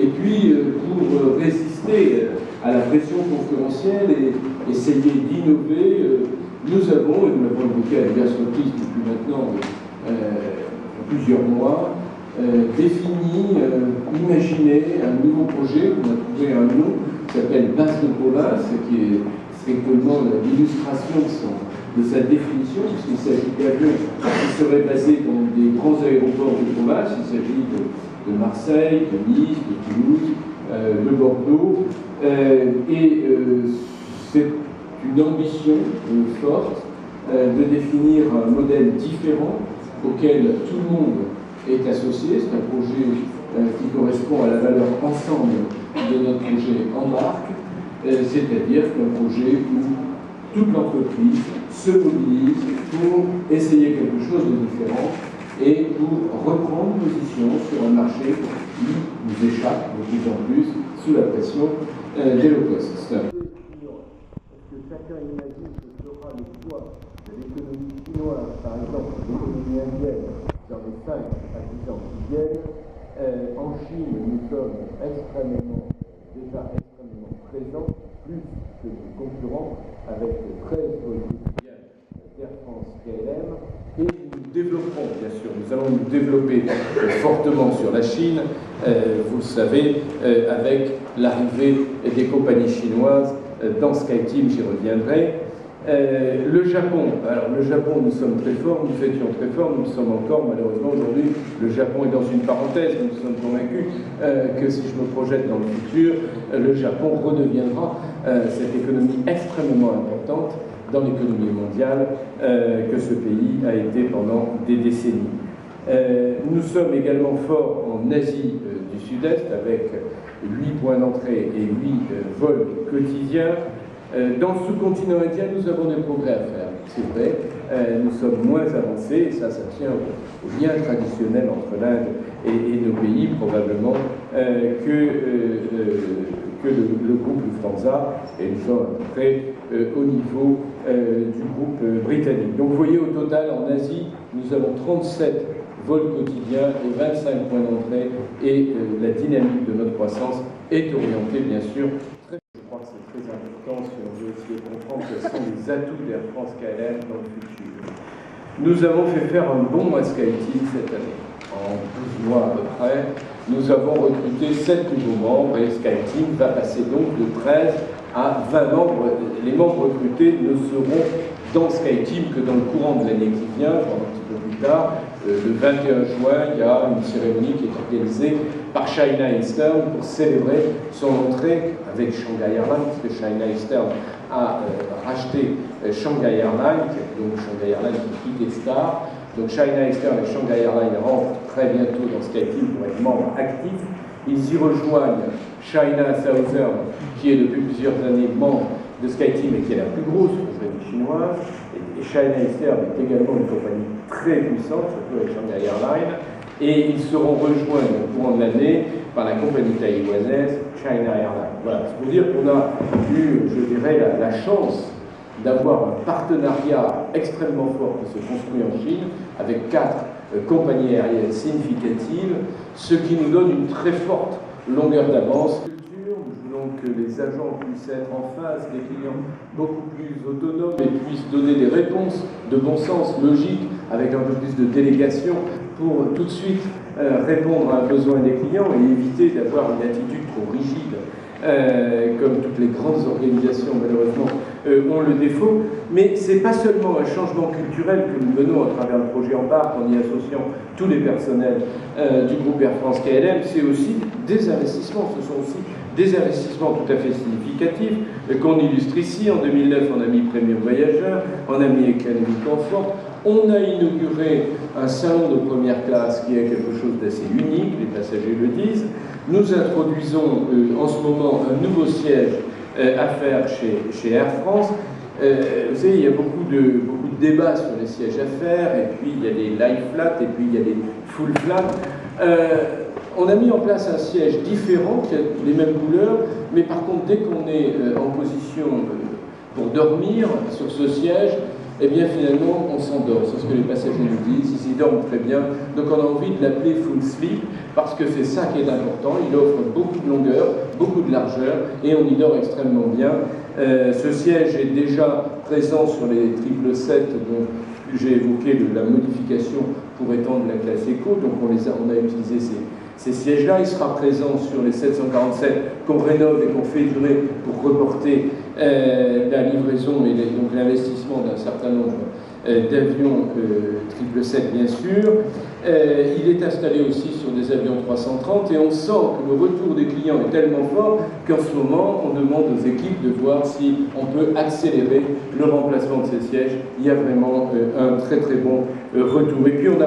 Et puis, pour résister à la pression concurrentielle et essayer d'innover, nous avons, et nous l'avons évoqué à diverses reprises depuis maintenant plusieurs mois, défini, imaginé un nouveau projet. On a trouvé un nom qui s'appelle Base de province, qui est strictement l'illustration de sa définition, puisqu'il s'agit d'avions qui seraient basés dans des grands aéroports de province. Il s'agit de Marseille, de Nice, de Toulouse, de Bordeaux. C'est une ambition forte de définir un modèle différent auquel tout le monde est associé. C'est un projet qui correspond à la valeur ensemble de notre projet Embarque, c'est-à-dire qu'un projet où toute l'entreprise se mobilise pour essayer quelque chose de différent et pour reprendre position sur un marché qui nous échappe de plus en plus sous la pression des low cost. Est-ce que chacun imagine que ce sera le poids de l'économie chinoise, par exemple l'économie indienne, dans les 5 à 10 ans qui viennent? En Chine, nous sommes déjà extrêmement présents, plus que nos concurrents, avec 13 vols quotidiens d'Air France KLM. Et nous développerons, bien sûr, nous allons nous développer fortement sur la Chine, vous le savez, avec l'arrivée des compagnies chinoises dans SkyTeam, j'y reviendrai. Le Japon, alors le Japon, nous sommes très forts, nous étions très forts, nous le sommes encore, malheureusement aujourd'hui, le Japon est dans une parenthèse, nous sommes convaincus que si je me projette dans le futur, le Japon redeviendra cette économie extrêmement importante dans l'économie mondiale que ce pays a été pendant des décennies. Nous sommes également forts en Asie du Sud-Est avec 8 points d'entrée et 8 vols quotidiens. Dans le sous-continent indien, nous avons des progrès à faire, c'est vrai. Nous sommes moins avancés, et ça tient au lien traditionnel entre l'Inde et nos pays, probablement, que le groupe Lufthansa, et nous sommes à peu près au niveau du groupe britannique. Donc vous voyez, au total, en Asie, nous avons 37 vols quotidiens et 25 points d'entrée, et la dynamique de notre croissance est orientée, bien sûr, je crois que c'est très important si on veut essayer de comprendre quels sont les atouts d'Air France KLM dans le futur. Nous avons fait faire un bond à SkyTeam cette année. En 12 mois à peu près, nous avons recruté 7 nouveaux membres et SkyTeam va passer donc de 13 à 20 membres. Les membres recrutés ne seront dans SkyTeam que dans le courant de l'année qui vient, un petit peu plus tard. Le 21 juin, il y a une cérémonie qui est organisée par China Eastern pour célébrer son entrée avec Shanghai Airlines, parce que China Eastern a racheté Shanghai Airlines, donc Shanghai Airlines qui est Star. Donc China Eastern et Shanghai Airlines rentrent très bientôt dans SkyTeam pour être membres actifs. Ils y rejoignent China Southern, qui est depuis plusieurs années membre de SkyTeam et qui est la plus grosse compagnie chinoise. Et China Eastern est également une compagnie très puissante, surtout avec Shanghai Airlines. Et ils seront rejoints au courant de l'année par la compagnie taïwanaise China Airlines. Voilà, c'est pour dire qu'on a eu, je dirais, la chance d'avoir un partenariat extrêmement fort qui se construit en Chine, avec 4 compagnies aériennes significatives, ce qui nous donne une très forte longueur d'avance. Nous voulons que les agents puissent être en face des clients beaucoup plus autonomes et puissent donner des réponses de bon sens, logiques, avec un peu plus de délégation pour tout de suite répondre à un besoin des clients et éviter d'avoir une attitude trop rigide, comme toutes les grandes organisations malheureusement ont le défaut. Mais ce n'est pas seulement un changement culturel que nous menons à travers le projet Embarque en y associant tous les personnels du groupe Air France KLM, c'est aussi des investissements. Ce sont aussi des investissements tout à fait significatifs qu'on illustre ici. En 2009, on a mis Premium Voyageurs, on a mis Economy Comfort, on a inauguré un salon de première classe qui est quelque chose d'assez unique, les passagers le disent. Nous introduisons en ce moment un nouveau siège à faire chez Air France. Vous savez, il y a beaucoup de débats sur les sièges à faire, et puis il y a les lie flat, et puis il y a les full flat. On a mis en place un siège différent, qui a les mêmes couleurs, mais par contre, dès qu'on est en position pour dormir sur ce siège, eh bien finalement on s'endort, c'est ce que les passagers nous disent, ils y dorment très bien, donc on a envie de l'appeler full sleep, parce que c'est ça qui est important, il offre beaucoup de longueur, beaucoup de largeur, et on y dort extrêmement bien. Ce siège est déjà présent sur les 777 dont j'ai évoqué la modification pour étendre la classe éco, donc on a utilisé ces sièges-là. Il sera présent sur les 747 qu'on rénove et qu'on fait durer pour reporter la livraison et donc l'investissement d'un certain nombre d'avions 777 bien sûr. Il est installé aussi sur des avions 330 et on sent que le retour des clients est tellement fort qu'en ce moment on demande aux équipes de voir si on peut accélérer le remplacement de ces sièges. Il y a vraiment un très très bon retour. Et puis on a